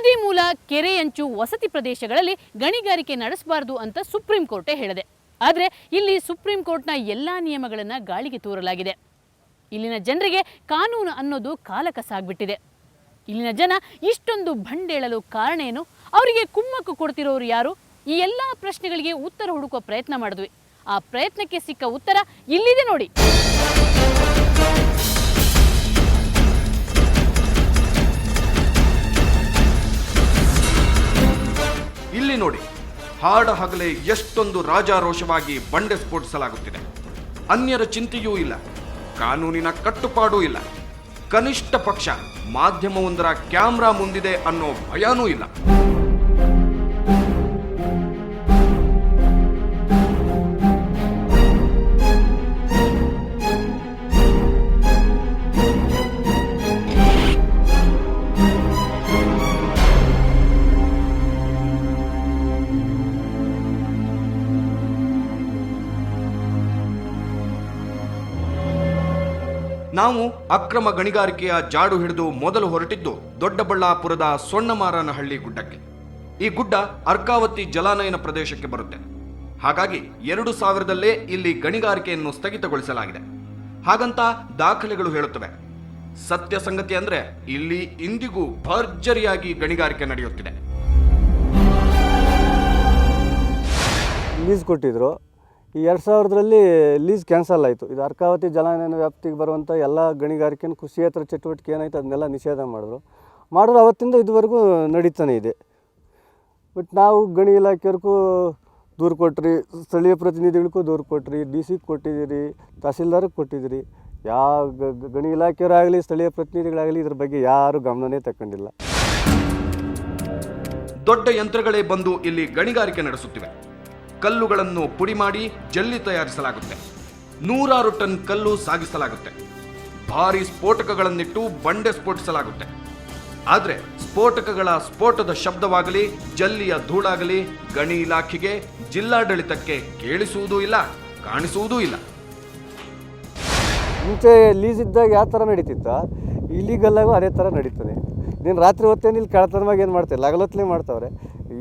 ನದಿ ಮೂಲ, ಕೆರೆಯಂಚು, ವಸತಿ ಪ್ರದೇಶಗಳಲ್ಲಿ ಗಣಿಗಾರಿಕೆ ನಡೆಸಬಾರದು ಅಂತ ಸುಪ್ರೀಂ ಕೋರ್ಟೇ ಹೇಳಿದೆ. ಆದರೆ ಇಲ್ಲಿ ಸುಪ್ರೀಂ ಕೋರ್ಟ್ನ ಎಲ್ಲ ನಿಯಮಗಳನ್ನು ಗಾಳಿಗೆ ತೂರಲಾಗಿದೆ. ಇಲ್ಲಿನ ಜನರಿಗೆ ಕಾನೂನು ಅನ್ನೋದು ಕಾಲಕಸಾಗ್ಬಿಟ್ಟಿದೆ. ಇಲ್ಲಿನ ಜನ ಇಷ್ಟೊಂದು ಬಂಡೇಳಲು ಕಾರಣ ಏನು? ಅವರಿಗೆ ಕುಮ್ಮಕ್ಕು ಕೊಡ್ತಿರೋರು ಯಾರು? ಈ ಎಲ್ಲ ಪ್ರಶ್ನೆಗಳಿಗೆ ಉತ್ತರ ಹುಡುಕುವ ಪ್ರಯತ್ನ ಮಾಡಿದ್ವಿ. ಆ ಪ್ರಯತ್ನಕ್ಕೆ ಸಿಕ್ಕ ಉತ್ತರ ಇಲ್ಲಿದೆ ನೋಡಿ. ಇಲ್ಲಿ ನೋಡಿ, ಹಾಡ ಹಗಲೇ ಎಷ್ಟೊಂದು ರಾಜಾರೋಷವಾಗಿ ಬಂಡೆ ಸ್ಫೋಟಿಸಲಾಗುತ್ತಿದೆ. ಅನ್ಯರ ಚಿಂತೆಯೂ ಇಲ್ಲ, ಕಾನೂನಿನ ಕಟ್ಟುಪಾಡೂ ಇಲ್ಲ, ಕನಿಷ್ಠ ಪಕ್ಷ ಮಾಧ್ಯಮವೊಂದರ ಕ್ಯಾಮ್ರಾ ಮುಂದಿದೆ ಅನ್ನೋ ಭಯನೂ ಇಲ್ಲ. ನಾವು ಅಕ್ರಮ ಗಣಿಗಾರಿಕೆಯ ಜಾಡು ಹಿಡಿದು ಮೊದಲು ಹೊರಟಿದ್ದು ದೊಡ್ಡಬಳ್ಳಾಪುರದ ಸೊಣ್ಣಮಾರನಹಳ್ಳಿ ಗುಡ್ಡಕ್ಕೆ. ಈ ಗುಡ್ಡ ಅರ್ಕಾವತಿ ಜಲಾನಯನ ಪ್ರದೇಶಕ್ಕೆ ಬರುತ್ತೆ. ಹಾಗಾಗಿ 2000ದಲ್ಲೇ ಇಲ್ಲಿ ಗಣಿಗಾರಿಕೆಯನ್ನು ಸ್ಥಗಿತಗೊಳಿಸಲಾಗಿದೆ. ಹಾಗಂತ ದಾಖಲೆಗಳು ಹೇಳುತ್ತವೆ. ಸತ್ಯ ಸಂಗತಿ ಅಂದ್ರೆ ಇಲ್ಲಿ ಇಂದಿಗೂ ಭರ್ಜರಿಯಾಗಿ ಗಣಿಗಾರಿಕೆ ನಡೆಯುತ್ತಿದೆ. ಲೀಸ್ ಕೊಟ್ಟಿದ್ರು. ಈ 2000ರಲ್ಲಿ ಲೀಸ್ ಕ್ಯಾನ್ಸಲ್ ಆಯಿತು. ಇದು ಅರ್ಕಾವತಿ ಜಲಾನಯನ ವ್ಯಾಪ್ತಿಗೆ ಬರುವಂಥ ಎಲ್ಲ ಗಣಿಗಾರಿಕೆಯನ್ನು ಕೃಷಿಯೇತರ ಚಟುವಟಿಕೆ ಏನಾಯಿತು ಅದನ್ನೆಲ್ಲ ನಿಷೇಧ ಮಾಡಿದ್ರು. ಅವತ್ತಿಂದ ಇದುವರೆಗೂ ನಡೀತಾನೆ ಇದೆ. ಬಟ್ ನಾವು ಗಣಿ ಇಲಾಖೆಯವ್ರಿಗೂ ದೂರು ಕೊಟ್ರಿ, ಸ್ಥಳೀಯ ಪ್ರತಿನಿಧಿಗಳಿಗೂ ದೂರು ಕೊಟ್ರಿ, DC ಕೊಟ್ಟಿದ್ದೀರಿ, ತಹಸೀಲ್ದಾರ್ಗೆ ಕೊಟ್ಟಿದ್ದೀರಿ. ಯಾವ ಗಣಿ ಇಲಾಖೆಯವರಾಗಲಿ ಸ್ಥಳೀಯ ಪ್ರತಿನಿಧಿಗಳಾಗಲಿ ಇದ್ರ ಬಗ್ಗೆ ಯಾರು ಗಮನನೇ ತಗೊಂಡಿಲ್ಲ. ದೊಡ್ಡ ಯಂತ್ರಗಳೇ ಬಂದು ಇಲ್ಲಿ ಗಣಿಗಾರಿಕೆ ನಡೆಸುತ್ತಿವೆ. ಕಲ್ಲುಗಳನ್ನು ಪುಡಿ ಮಾಡಿ ಜಲ್ಲಿ ತಯಾರಿಸಲಾಗುತ್ತೆ. 100 ಟನ್ ಕಲ್ಲು ಸಾಗಿಸಲಾಗುತ್ತೆ. ಭಾರಿ ಸ್ಫೋಟಕಗಳನ್ನಿಟ್ಟು ಬಂಡೆ ಸ್ಫೋಟಿಸಲಾಗುತ್ತೆ. ಆದರೆ ಸ್ಫೋಟಕಗಳ ಸ್ಫೋಟದ ಶಬ್ದವಾಗಲಿ ಜಲ್ಲಿಯ ಧೂಳಾಗಲಿ ಗಣಿ ಇಲಾಖೆಗೆ, ಜಿಲ್ಲಾಡಳಿತಕ್ಕೆ ಕೇಳಿಸುವುದೂ ಇಲ್ಲ, ಕಾಣಿಸುವುದೂ ಇಲ್ಲ. ಮುಂಚೆ ಲೀಸ್ ಇದ್ದಾಗ ಯಾವ ಥರ ನಡೀತಿತ್ತ, ಇಲ್ಲಿಗಲ್ಲಾಗೂ ಅದೇ ಥರ ನಡೀತದೆ. ನೀನು ರಾತ್ರಿ ಹೊತ್ತೇನು ಇಲ್ಲಿ ಕಳ್ತನವಾಗಿ ಏನು ಮಾಡ್ತಾರೆ, ಲಗಲೊತ್ತಲೇ ಮಾಡ್ತಾವ್ರೆ.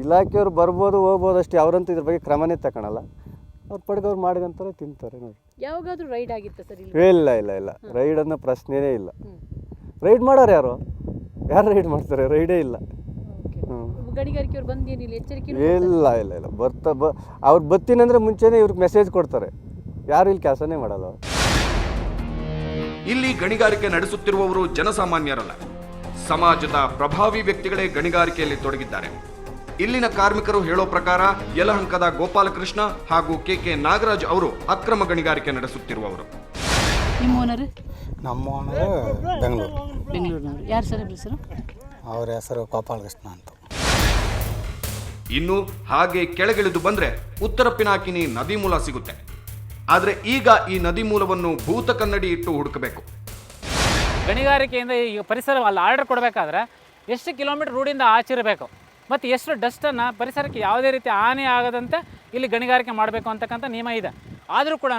ಇಲಾಖೆಯವ್ರು ಬರ್ಬೋದು ಹೋಗ್ಬೋದು ಅಷ್ಟೇ, ಅವರಂತೂ ಇದ್ರ ಬಗ್ಗೆ ಕ್ರಮನೇ ತಗೊಳಲ್ಲ. ಅವ್ರು ಪಡ್ಗವ್ರು ಮಾಡ್ಕೊಂತಾರೆ, ತಿಂತಾರೆ ನೋಡಿ. ಯಾವಾಗಾದ್ರೂ ರೈಡ್ ಆಗಿತ್ತು ಸರ್? ಇಲ್ಲ ರೈಡ್ ಅನ್ನೋ ಪ್ರಶ್ನೆನೇ ಇಲ್ಲ. ರೈಡ್ ಮಾಡೋರು ಯಾರು ರೈಡ್ ಮಾಡ್ತಾರೆ? ರೈಡೇ ಇಲ್ಲ. ಗಣಿಗಾರಿಕೆಯವ್ರು ಬಂದೇನಿಲ್ಲ, ಎಚ್ಚರಿಕೆ ಇಲ್ಲ ಅವ್ರು ಬರ್ತೀನಂದ್ರೆ ಮುಂಚೆನೇ ಇವ್ರಿಗೆ ಮೆಸೇಜ್ ಕೊಡ್ತಾರೆ. ಯಾರು ಇಲ್ಲಿ ಕೆಲಸನೇ ಮಾಡಲ್ಲ. ಇಲ್ಲಿ ಗಣಿಗಾರಿಕೆ ನಡೆಸುತ್ತಿರುವವರು ಜನಸಾಮಾನ್ಯರಲ್ಲ, ಸಮಾಜದ ಪ್ರಭಾವಿ ವ್ಯಕ್ತಿಗಳೇ ಗಣಿಗಾರಿಕೆಯಲ್ಲಿ ತೊಡಗಿದ್ದಾರೆ. ಇಲ್ಲಿನ ಕಾರ್ಮಿಕರು ಹೇಳೋ ಪ್ರಕಾರ ಯಲಹಂಕದ ಗೋಪಾಲಕೃಷ್ಣ ಹಾಗೂ KK ನಾಗರಾಜ್ ಅವರು ಅಕ್ರಮ ಗಣಿಗಾರಿಕೆ ನಡೆಸುತ್ತಿರುವವರು. ನಿಮ್ಮ ಓನರ್? ನಮ್ಮ ಓನರ್ ಬೆಂಗಳೂರಿನವರು. ಯಾರು ಸರ್ ಹೆಸರು? ಅವ್ರ ಹೆಸರು ಗೋಪಾಲಕೃಷ್ಣ ಅಂತ. ಇನ್ನು ಹಾಗೆ ಕೆಳಗಿಳಿದು ಬಂದ್ರೆ ಉತ್ತರ ಪಿನಾಕಿನಿ ನದಿ ಮೂಲ ಸಿಗುತ್ತೆ. ಆದ್ರೆ ಈಗ ಈ ನದಿ ಮೂಲವನ್ನು ಭೂತ ಕನ್ನಡಿ ಇಟ್ಟು ಹುಡುಕಬೇಕು. ಗಣಿಗಾರಿಕೆಯಿಂದ ಈಗ ಪರಿಸರ ಅಲ್ಲಿ ಆರ್ಡರ್ ಕೊಡಬೇಕಾದ್ರೆ ಎಷ್ಟು ಕಿಲೋಮೀಟರ್ ರೋಡಿಂದ ಆಚಿರಬೇಕು ಮತ್ತು ಎಷ್ಟು ಡಸ್ಟನ್ನು ಪರಿಸರಕ್ಕೆ ಯಾವುದೇ ರೀತಿ ಹಾನಿ ಆಗದಂತೆ ಇಲ್ಲಿ ಗಣಿಗಾರಿಕೆ ಮಾಡಬೇಕು ಅಂತಕ್ಕಂಥ ನಿಯಮ ಇದೆ. ಆದರೂ ಕೂಡ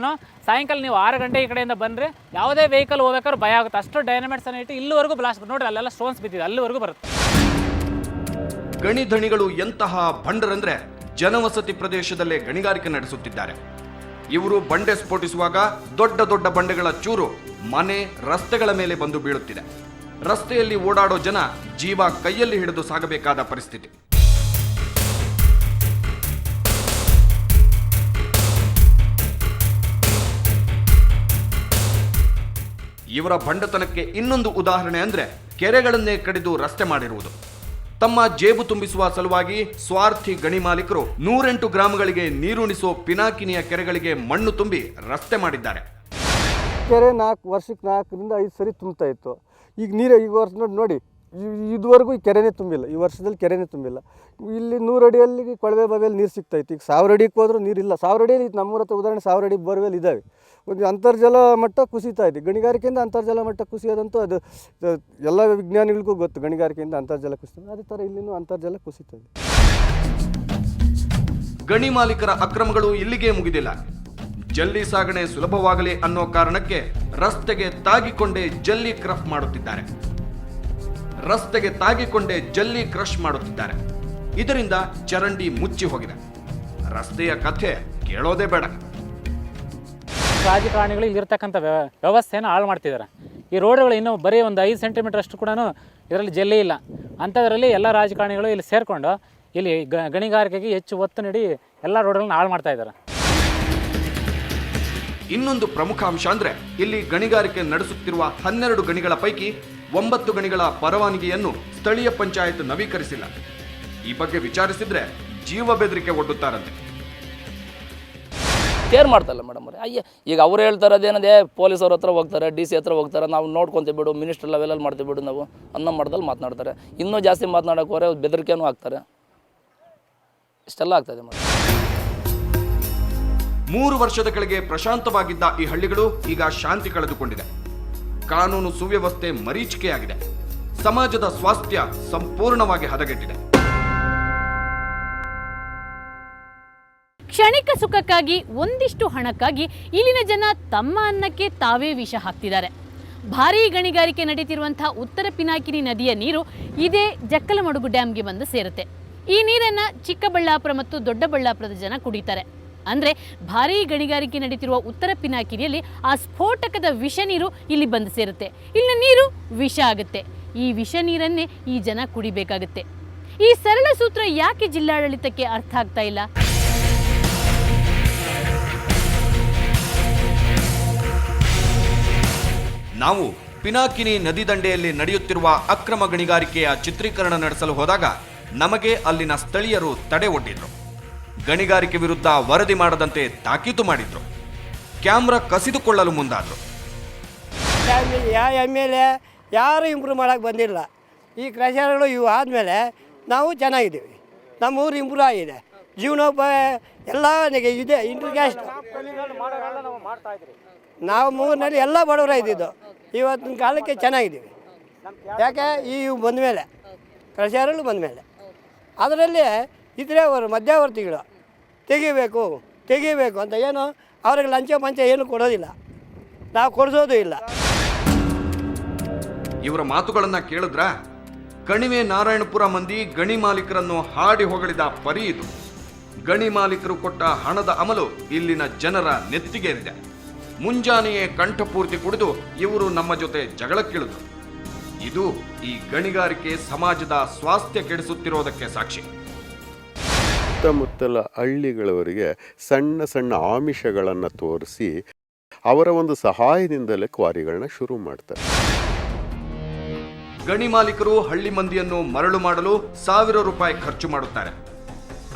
ಸಾಯಂಕಾಲ ನೀವು 6 ಗಂಟೆ ಈ ಕಡೆಯಿಂದ ಬಂದರೆ ಯಾವುದೇ ವೆಹಿಕಲ್ ಹೋಗ್ಬೇಕಾದ್ರೂ ಭಯ ಆಗುತ್ತೆ. ಅಷ್ಟು ಡೈನಮೈಟ್ಸನ್ನು ಇಟ್ಟು ಇಲ್ಲಿವರೆಗೂ ಬ್ಲಾಸ್ಟ್ ನೋಡಿರಿ, ಅಲ್ಲೆಲ್ಲ ಸ್ಟೋನ್ಸ್ ಬಿದ್ದಿದೆ, ಅಲ್ಲಿವರೆಗೂ ಬರುತ್ತೆ. ಗಣಿ ಧಣಿಗಳು ಎಂತಹ ಭಂಡರಂದ್ರೆ ಜನವಸತಿ ಪ್ರದೇಶದಲ್ಲೇ ಗಣಿಗಾರಿಕೆ ನಡೆಸುತ್ತಿದ್ದಾರೆ. ಇವರು ಬಂಡೆ ಸ್ಫೋಟಿಸುವಾಗ ದೊಡ್ಡ ದೊಡ್ಡ ಬಂಡೆಗಳ ಚೂರು ಮನೆ, ರಸ್ತೆಗಳ ಮೇಲೆ ಬಂದು ಬೀಳುತ್ತಿದೆ. ರಸ್ತೆಯಲ್ಲಿ ಓಡಾಡೋ ಜನ ಜೀವ ಕೈಯಲ್ಲಿ ಹಿಡಿದು ಸಾಗಬೇಕಾದ ಪರಿಸ್ಥಿತಿ. ಇವರ ಭಂಡತನಕ್ಕೆ ಇನ್ನೊಂದು ಉದಾಹರಣೆ ಅಂದ್ರೆ ಕೆರೆಗಳನ್ನೇ ಕಡಿದು ರಸ್ತೆ ಮಾಡಿರುವುದು. ತಮ್ಮ ಜೇಬು ತುಂಬಿಸುವ ಸಲುವಾಗಿ ಸ್ವಾರ್ಥಿ ಗಣಿ ಮಾಲೀಕರು 108 ಗ್ರಾಮಗಳಿಗೆ ನೀರುಣಿಸೋ ಪಿನಾಕಿನಿಯ ಕೆರೆಗಳಿಗೆ ಮಣ್ಣು ತುಂಬಿ ರಸ್ತೆ ಮಾಡಿದ್ದಾರೆ. ಕೆರೆ 4 ವರ್ಷಕ್ಕೆ 4ರಿಂದ 5 ಸರಿ ತುಂಬ್ತಾ ಇತ್ತು. ಈಗ ನೀರೇ ಈ ವರ್ಷ ನೋಡಿ ಇದುವರೆಗೂ ಈ ಕೆರೆನೇ ತುಂಬಿಲ್ಲ. ಈ ವರ್ಷದಲ್ಲಿ ಕೆರೆನೇ ತುಂಬಿಲ್ಲ. ಇಲ್ಲಿ 100 ಅಡಿಯಲ್ಲಿ ಕೊಳವೆ ಬಾವಿಯಲ್ಲಿ ನೀರು ಸಿಗ್ತಾಯಿತ್ತು. ಈಗ 1000 ಅಡಿಗೆ ಹೋದ್ರೂ ನೀರಿಲ್ಲ. 1000 ಅಡಿಯಲ್ಲಿ ನಮ್ಮೂರ ಹತ್ರ ಉದಾಹರಣೆ 1000 ಅಡಿ ಬೋರ್ವೆಲ್ ಇದ್ದಾವೆ. ಒಂದು ಅಂತರ್ಜಲ ಮಟ್ಟ ಕುಸಿತಾ ಇದೆ. ಗಣಿಗಾರಿಕೆಯಿಂದ ಅಂತರ್ಜಲ ಮಟ್ಟ ಕುಸಿಯೋದಂತೂ ಅದು ಎಲ್ಲ ವಿಜ್ಞಾನಿಗಳಿಗೂ ಗೊತ್ತು. ಗಣಿಗಾರಿಕೆಯಿಂದ ಅಂತರ್ಜಲ ಕುಸಿತದೆ, ಅದೇ ಥರ ಇಲ್ಲಿನೂ ಅಂತರ್ಜಲ ಕುಸಿತದೆ. ಗಣಿ ಮಾಲೀಕರ ಅಕ್ರಮಗಳು ಇಲ್ಲಿಗೆ ಮುಗಿದಿಲ್ಲ. ಜಲ್ಲಿ ಸಾಗಣೆ ಸುಲಭವಾಗಲಿ ಅನ್ನೋ ಕಾರಣಕ್ಕೆ ರಸ್ತೆಗೆ ತಾಗಿಕೊಂಡೇ ಜಲ್ಲಿ ಕ್ರಫ್ ಮಾಡುತ್ತಿದ್ದಾರೆ. ರಸ್ತೆಗೆ ತಾಗಿಕೊಂಡೇ ಜಲ್ಲಿ ಕ್ರಷ್ ಮಾಡುತ್ತಿದ್ದಾರೆ. ಇದರಿಂದ ಚರಂಡಿ ಮುಚ್ಚಿ ಹೋಗಿದೆ. ರಸ್ತೆಯ ಕಥೆ ಕೇಳೋದೇ ಬೇಡ. ರಾಜಕಾರಣಿಗಳು ಇಲ್ಲಿರ್ತಕ್ಕಂಥ ವ್ಯವಸ್ಥೆಯನ್ನು ಹಾಳು ಮಾಡ್ತಿದ್ದಾರೆ. ಈ ರೋಡ್ಗಳು ಇನ್ನೂ ಬರೀ ಒಂದು 5 ಸೆಂಟಿಮೀಟರ್ ಅಷ್ಟು ಕೂಡ ಇದರಲ್ಲಿ ಜಲ್ಲಿ ಇಲ್ಲ. ಅಂಥದ್ರಲ್ಲಿ ಎಲ್ಲ ರಾಜಕಾರಣಿಗಳು ಇಲ್ಲಿ ಸೇರಿಕೊಂಡು ಇಲ್ಲಿ ಗಣಿಗಾರಿಕೆಗೆ ಹೆಚ್ಚು ಒತ್ತು ನೀಡಿ ಎಲ್ಲ ರೋಡ್ಗಳನ್ನ ಹಾಳು ಮಾಡ್ತಾ ಇದ್ದಾರೆ. ಇನ್ನೊಂದು ಪ್ರಮುಖ ಅಂಶ ಅಂದ್ರೆ ಇಲ್ಲಿ ಗಣಿಗಾರಿಕೆ ನಡೆಸುತ್ತಿರುವ 12 ಗಣಿಗಳ ಪೈಕಿ 9 ಗಣಿಗಳ ಪರವಾನಗಿಯನ್ನು ಸ್ಥಳೀಯ ಪಂಚಾಯತ್ ನವೀಕರಿಸಿಲ್ಲ. ಈ ಬಗ್ಗೆ ವಿಚಾರಿಸಿದ್ರೆ ಜೀವ ಬೆದರಿಕೆ ಒಡ್ಡುತ್ತಾರಂತೆ. ಕೇರ್ ಮಾಡ್ತಾಯಿಲ್ಲ ಮೇಡಮ್ ಅವ್ರೆ. ಈಗ ಅವ್ರು ಹೇಳ್ತಾರೆ ಅದೇನದೇ ಪೊಲೀಸವ್ರ ಹತ್ರ ಹೋಗ್ತಾರೆ, DC ಹತ್ರ ಹೋಗ್ತಾರೆ, ನಾವು ನೋಡ್ಕೊತೀವಿ ಬಿಡು, ಮಿನಿಸ್ಟರ್ ಲೆವೆಲಲ್ಲಿ ಮಾಡ್ತೀವಿ ಬಿಡು ನಾವು ಅನ್ನೋ ಮಟ್ಟದಲ್ಲಿ ಮಾತನಾಡ್ತಾರೆ. ಇನ್ನೂ ಜಾಸ್ತಿ ಮಾತನಾಡೋಕೆ ಹೋರೆ ಬೆದರಿಕೆನೂ ಆಗ್ತಾರೆ. ಇಷ್ಟೆಲ್ಲ ಆಗ್ತದೆ ಮೇಡಮ್. 3 ವರ್ಷದ ಕೆಳಗೆ ಪ್ರಶಾಂತವಾಗಿದ್ದ ಈ ಹಳ್ಳಿಗಳು ಈಗ ಶಾಂತಿ ಕಳೆದುಕೊಂಡಿದೆ. ಕಾನೂನು ಸುವ್ಯವಸ್ಥೆ ಮರೀಚಿಕೆಯಾಗಿದೆ. ಸಮಾಜದ ಸ್ವಾಸ್ಥ್ಯ ಸಂಪೂರ್ಣವಾಗಿ ಹದಗೆಟ್ಟಿದೆ. ಕ್ಷಣಿಕ ಸುಖಕ್ಕಾಗಿ, ಒಂದಿಷ್ಟು ಹಣಕ್ಕಾಗಿ ಇಲ್ಲಿನ ಜನ ತಮ್ಮ ಅನ್ನಕ್ಕೆ ತಾವೇ ವಿಷ ಹಾಕ್ತಿದ್ದಾರೆ. ಭಾರೀ ಗಣಿಗಾರಿಕೆ ನಡೀತಿರುವಂತಹ ಉತ್ತರ ಪಿನಾಕಿನಿ ನದಿಯ ನೀರು ಇದೇ ಜಕ್ಕಲಮಡುಗು ಡ್ಯಾಂಗೆ ಬಂದು ಸೇರುತ್ತೆ. ಈ ನೀರನ್ನು ಚಿಕ್ಕಬಳ್ಳಾಪುರ ಮತ್ತು ದೊಡ್ಡಬಳ್ಳಾಪುರದ ಜನ ಕುಡಿತಾರೆ. ಅಂದರೆ ಭಾರೀ ಗಣಿಗಾರಿಕೆ ನಡೀತಿರುವ ಉತ್ತರ ಪಿನಾಕಿನಿಯಲ್ಲಿ ಆ ಸ್ಫೋಟಕದ ವಿಷ ನೀರು ಇಲ್ಲಿ ಬಂದು ಸೇರುತ್ತೆ. ಇಲ್ಲಿನ ನೀರು ವಿಷ ಆಗುತ್ತೆ. ಈ ವಿಷ ನೀರನ್ನೇ ಈ ಜನ ಕುಡಿಬೇಕಾಗುತ್ತೆ. ಈ ಸರಳ ಸೂತ್ರ ಯಾಕೆ ಜಿಲ್ಲಾಡಳಿತಕ್ಕೆ ಅರ್ಥ ಆಗ್ತಾ ಇಲ್ಲ? ನಾವು ಪಿನಾಕಿನಿ ನದಿ ದಂಡೆಯಲ್ಲಿ ನಡೆಯುತ್ತಿರುವ ಅಕ್ರಮ ಗಣಿಗಾರಿಕೆಯ ಚಿತ್ರೀಕರಣ ನಡೆಸಲು ಹೋದಾಗ ನಮಗೆ ಅಲ್ಲಿನ ಸ್ಥಳೀಯರು ತಡೆ ಒಡ್ಡಿದ್ರು. ಗಣಿಗಾರಿಕೆ ವಿರುದ್ಧ ವರದಿ ಮಾಡದಂತೆ ತಾಕೀತು ಮಾಡಿದ್ರು. ಕ್ಯಾಮ್ರಾ ಕಸಿದುಕೊಳ್ಳಲು ಮುಂದಾದ್ರು. ಯಾವ MLA ಯಾರು ಇಂಪ್ರೂವ್ ಮಾಡೋಕ್ಕೆ ಬಂದಿಲ್ಲ. ಈ ಕ್ರಷರ್ಗಳು ಇವು ಆದಮೇಲೆ ನಾವು ಚೆನ್ನಾಗಿದ್ದೀವಿ. ನಮ್ಮ ಊರು ಇಂಪ್ರೂವ್ ಆಗಿದೆ. ಜೀವನೋಪಾಯ ಎಲ್ಲ ಇದೆ. ಇಂಟರ್ಕ್ಯಾಸ್ಟ್ ನಾವು ಮೂರಿನಲ್ಲಿ ಎಲ್ಲ ಬಡವರ ಇದ್ದಿದ್ದು. ಇವತ್ತಿನ ಕಾಲಕ್ಕೆ ಚೆನ್ನಾಗಿದ್ದೀವಿ. ಯಾಕೆ ಇವು ಬಂದ ಮೇಲೆ, ಕ್ರಷರ್ಗಳು ಬಂದ ಮೇಲೆ. ಅದರಲ್ಲಿ ಇದ್ರೆ ಅವರು ಮಧ್ಯವರ್ತಿಗಳು ತೆಗಿಬೇಕು ಅಂತ ಏನು ಅವ್ರಿಗೆ ಲಂಚ ಮಂಚ ಏನು ಕೊಡೋದಿಲ್ಲ, ನಾವು ಕೊಡಿಸೋದು ಇಲ್ಲ. ಇವರ ಮಾತುಗಳನ್ನ ಕೇಳಿದ್ರ ಕಣಿವೆ ನಾರಾಯಣಪುರ ಮಂದಿ ಗಣಿ ಮಾಲೀಕರನ್ನು ಹಾಡಿ ಹೊಗಳಿದ ಪರಿ ಇದು. ಗಣಿ ಮಾಲೀಕರು ಕೊಟ್ಟ ಹಣದ ಅಮಲು ಇಲ್ಲಿನ ಜನರ ನೆತ್ತಿಗೇರಿದೆ. ಮುಂಜಾನೆಯೇ ಕಂಠಪೂರ್ತಿ ಕುಡಿದು ಇವರು ನಮ್ಮ ಜೊತೆ ಜಗಳಕ್ಕಿಳಿದ್ರು. ಇದು ಈ ಗಣಿಗಾರಿಕೆ ಸಮಾಜದ ಸ್ವಾಸ್ಥ್ಯ ಕೆಡಿಸುತ್ತಿರೋದಕ್ಕೆ ಸಾಕ್ಷಿ. ಸುತ್ತಮುತ್ತಲ ಹಳ್ಳಿಗಳವರಿಗೆ ಸಣ್ಣ ಸಣ್ಣ ಆಮಿಷಗಳನ್ನು ತೋರಿಸಿ ಅವರ ಒಂದು ಸಹಾಯದಿಂದಲೇ ಕ್ವಾರಿಗಳನ್ನ ಶುರು ಮಾಡ್ತಾರೆ. ಗಣಿ ಮಾಲೀಕರು ಹಳ್ಳಿ ಮಂದಿಯನ್ನು ಮರಳು ಮಾಡಲು ₹1,000 ಖರ್ಚು ಮಾಡುತ್ತಾರೆ.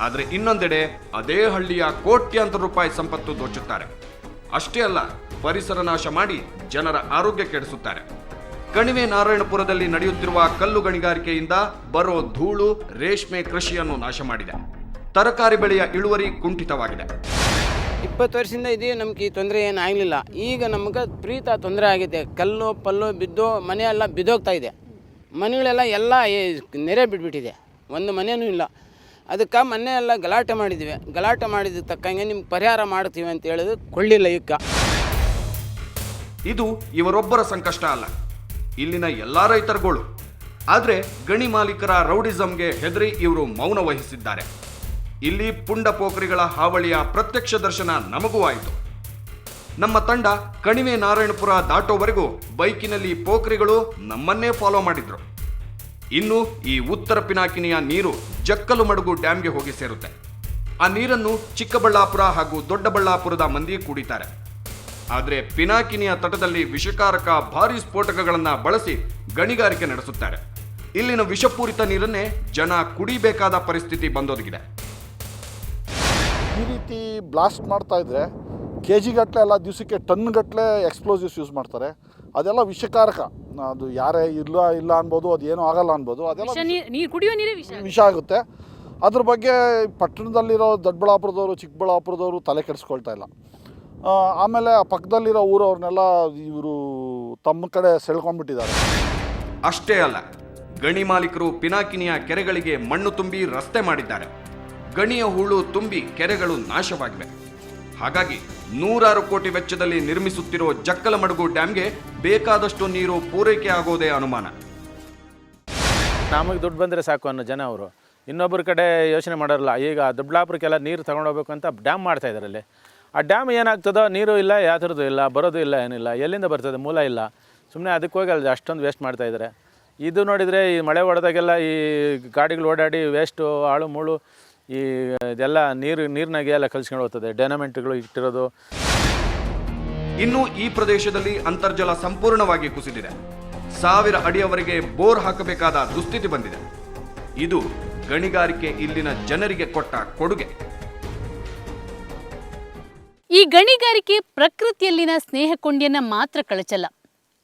ಆದರೆ ಇನ್ನೊಂದೆಡೆ ಅದೇ ಹಳ್ಳಿಯ ಕೋಟ್ಯಾಂತರ ರೂಪಾಯಿ ಸಂಪತ್ತು ದೋಚುತ್ತಾರೆ. ಅಷ್ಟೇ ಅಲ್ಲ, ಪರಿಸರ ನಾಶ ಮಾಡಿ ಜನರ ಆರೋಗ್ಯ ಕೆಡಿಸುತ್ತಾರೆ. ಕಣಿವೆ ನಾರಾಯಣಪುರದಲ್ಲಿ ನಡೆಯುತ್ತಿರುವ ಕಲ್ಲು ಗಣಿಗಾರಿಕೆಯಿಂದ ಬರೋ ಧೂಳು ರೇಷ್ಮೆ ಕೃಷಿಯನ್ನು ನಾಶ ಮಾಡಿದೆ. ತರಕಾರಿ ಬೆಳೆಯ ಇಳುವರಿ ಕುಂಠಿತವಾಗಿದೆ. 20 ವರ್ಷದಿಂದ ಇದೀವಿ, ನಮ್ಗೆ ಈ ತೊಂದರೆ ಏನು ಆಗಲಿಲ್ಲ. ಈಗ ನಮ್ಗೆ ಪ್ರೀತ ತೊಂದರೆ ಆಗಿದೆ. ಕಲ್ಲು ಪಲ್ಲು ಬಿದ್ದು ಮನೆಯೆಲ್ಲ ಬಿದ್ದೋಗ್ತಾ ಇದೆ. ಮನೆಗಳೆಲ್ಲ ನೆರೆ ಬಿಟ್ಬಿಟ್ಟಿದೆ. ಒಂದು ಮನೆಯೂ ಇಲ್ಲ. ಅದಕ್ಕೆ ಮೊನ್ನೆ ಎಲ್ಲ ಗಲಾಟೆ ಮಾಡಿದ್ವಿ. ಗಲಾಟೆ ಮಾಡಿದ ತಕ್ಕಂಗೆ ನಿಮ್ಗೆ ಪರಿಹಾರ ಮಾಡ್ತೀವಿ ಅಂತ ಹೇಳಿದ್ರು, ಕೊಳ್ಳಿಲ್ಲ. ಇದು ಇವರೊಬ್ಬರ ಸಂಕಷ್ಟ ಅಲ್ಲ, ಇಲ್ಲಿನ ಎಲ್ಲಾ ರೈತರುಗಳು. ಆದರೆ ಗಣಿ ಮಾಲೀಕರ ರೌಡಿಸಂಗೆ ಹೆದರಿ ಇವರು ಮೌನ ವಹಿಸಿದ್ದಾರೆ. ಇಲ್ಲಿ ಪುಂಡ ಪೋಖರಿಗಳ ಹಾವಳಿಯ ಪ್ರತ್ಯಕ್ಷ ದರ್ಶನ ನಮಗೂ ಆಯಿತು. ನಮ್ಮ ತಂಡ ಕಣಿವೆ ನಾರಾಯಣಪುರ ದಾಟೋವರೆಗೂ ಬೈಕಿನಲ್ಲಿ ಪೋಖರಿಗಳು ನಮ್ಮನ್ನೇ ಫಾಲೋ ಮಾಡಿದ್ರು. ಇನ್ನು ಈ ಉತ್ತರ ಪಿನಾಕಿನಿಯ ನೀರು ಜಕ್ಕಲಮಡುಗು ಡ್ಯಾಂಗೆ ಹೋಗಿ ಸೇರುತ್ತೆ. ಆ ನೀರನ್ನು ಚಿಕ್ಕಬಳ್ಳಾಪುರ ಹಾಗೂ ದೊಡ್ಡಬಳ್ಳಾಪುರದ ಮಂದಿ ಕುಡಿತಾರೆ. ಆದರೆ ಪಿನಾಕಿನಿಯ ತಟದಲ್ಲಿ ವಿಷಕಾರಕ ಭಾರೀ ಸ್ಫೋಟಕಗಳನ್ನು ಬಳಸಿ ಗಣಿಗಾರಿಕೆ ನಡೆಸುತ್ತಾರೆ. ಇಲ್ಲಿನ ವಿಷಪೂರಿತ ನೀರನ್ನೇ ಜನ ಕುಡಿಬೇಕಾದ ಪರಿಸ್ಥಿತಿ ಬಂದೊದಗಿದೆ. ಈ ರೀತಿ ಬ್ಲಾಸ್ಟ್ ಮಾಡ್ತಾ ಇದ್ರೆ KG ಗಟ್ಟಲೆ ಅಲ್ಲ, ದಿವಸಕ್ಕೆ ಟನ್ ಗಟ್ಟಲೆ ಎಕ್ಸ್ಪ್ಲೋಸಿವ್ಸ್ ಯೂಸ್ ಮಾಡ್ತಾರೆ. ಅದೆಲ್ಲ ವಿಷಕಾರಕ. ಅದು ಯಾರೇ ಇಲ್ಲ ಅನ್ಬೋದು, ಅದೇನೂ ಆಗಲ್ಲ ಅನ್ಬೋದು. ಅದೆಲ್ಲ ವಿಷ ಆಗುತ್ತೆ. ಅದ್ರ ಬಗ್ಗೆ ಪಟ್ಟಣದಲ್ಲಿರೋ ದೊಡ್ಡಬಳ್ಳಾಪುರದವರು ಚಿಕ್ಕಬಳ್ಳಾಪುರದವರು ತಲೆ ಕೆಡಿಸ್ಕೊಳ್ತಾ ಇಲ್ಲ. ಆಮೇಲೆ ಆ ಪಕ್ಕದಲ್ಲಿರೋ ಊರವ್ರನ್ನೆಲ್ಲ ಇವರು ತಮ್ಮ ಕಡೆ ಸೆಳ್ಕೊಂಡ್ಬಿಟ್ಟಿದ್ದಾರೆ. ಅಷ್ಟೇ ಅಲ್ಲ, ಗಣಿ ಮಾಲೀಕರು ಪಿನಾಕಿನಿಯ ಕೆರೆಗಳಿಗೆ ಮಣ್ಣು ತುಂಬಿ ರಸ್ತೆ ಮಾಡಿದ್ದಾರೆ. ಗಣಿಯ ಹೂಳು ತುಂಬಿ ಕೆರೆಗಳು ನಾಶವಾಗಿವೆ. ಹಾಗಾಗಿ 100 ಕೋಟಿ ವೆಚ್ಚದಲ್ಲಿ ನಿರ್ಮಿಸುತ್ತಿರೋ ಜಕ್ಕಲಮಡುಗು ಡ್ಯಾಂಗೆ ಬೇಕಾದಷ್ಟು ನೀರು ಪೂರೈಕೆ ಆಗೋದೇ ಅನುಮಾನ. ನಮಗೆ ದುಡ್ಡು ಬಂದರೆ ಸಾಕು ಅನ್ನೋ ಜನ ಅವರು. ಇನ್ನೊಬ್ಬರ ಕಡೆ ಯೋಚನೆ ಮಾಡೋಲ್ಲ. ಈಗ ದೊಡ್ಡಬಳ್ಳಾಪುರಕ್ಕೆಲ್ಲ ನೀರು ತೊಗೊಂಡೋಗ್ಬೇಕು ಅಂತ ಡ್ಯಾಮ್ ಮಾಡ್ತಾಯಿದ್ದಾರೆ ಅಲ್ಲಿ. ಆ ಡ್ಯಾಮ್ ಏನಾಗ್ತದೋ, ನೀರು ಇಲ್ಲ, ಯಾವ ಥರದ್ದು ಇಲ್ಲ, ಬರೋದು ಇಲ್ಲ, ಏನಿಲ್ಲ, ಎಲ್ಲಿಂದ ಬರ್ತದೆ, ಮೂಲ ಇಲ್ಲ. ಸುಮ್ಮನೆ ಅದಕ್ಕೆ ಹೋಗಿ ಅಲ್ಲಿ ಅಷ್ಟೊಂದು ವೇಸ್ಟ್ ಮಾಡ್ತಾಯಿದ್ದಾರೆ. ಇದು ನೋಡಿದರೆ ಈ ಮಳೆ ಹೊಡೆದಾಗೆಲ್ಲ ಈ ಗಾಡಿಗಳು ಓಡಾಡಿ ವೇಸ್ಟು, ಆಳು ಮೂಳು, ಈ ಇದೆಲ್ಲ ನೀರಿನಾಗೆ ಎಲ್ಲ ಕಲ್ಸ್ಕೊಂಡು ಹೋಗ್ತದೆ. ಡೈನಮೆಂಟ್ಗಳು ಇಟ್ಟಿರೋದು. ಇನ್ನು ಈ ಪ್ರದೇಶದಲ್ಲಿ ಅಂತರ್ಜಲ ಸಂಪೂರ್ಣವಾಗಿ ಕುಸಿದಿದೆ. 1000 ಅಡಿಯವರೆಗೆ ಬೋರ್ ಹಾಕಬೇಕಾದ ದುಸ್ಥಿತಿ ಬಂದಿದೆ. ಇದು ಗಣಿಗಾರಿಕೆ ಇಲ್ಲಿನ ಜನರಿಗೆ ಕೊಟ್ಟ ಕೊಡುಗೆ. ಈ ಗಣಿಗಾರಿಕೆ ಪ್ರಕೃತಿಯಲ್ಲಿನ ಸ್ನೇಹಕೊಂಡಿಯನ್ನ ಮಾತ್ರ ಕಳಚಲ್ಲ,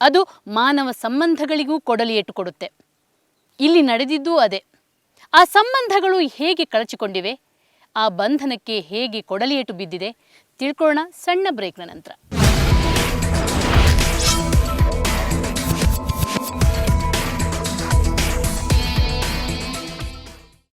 ಅದು ಮಾನವ ಸಂಬಂಧಗಳಿಗೂ ಕೊಡಲಿಯೇಟು ಕೊಡುತ್ತೆ. ಇಲ್ಲಿ ನಡೆದಿದ್ದೂ ಅದೇ. ಆ ಸಂಬಂಧಗಳು ಹೇಗೆ ಕಳಚಿಕೊಂಡಿವೆ, ಆ ಬಂಧನಕ್ಕೆ ಹೇಗೆ ಕೊಡಲಿಯೇಟು ಬಿದ್ದಿದೆ, ತಿಳ್ಕೊಳ್ಳೋಣ ಸಣ್ಣ ಬ್ರೇಕ್ನ ನಂತರ.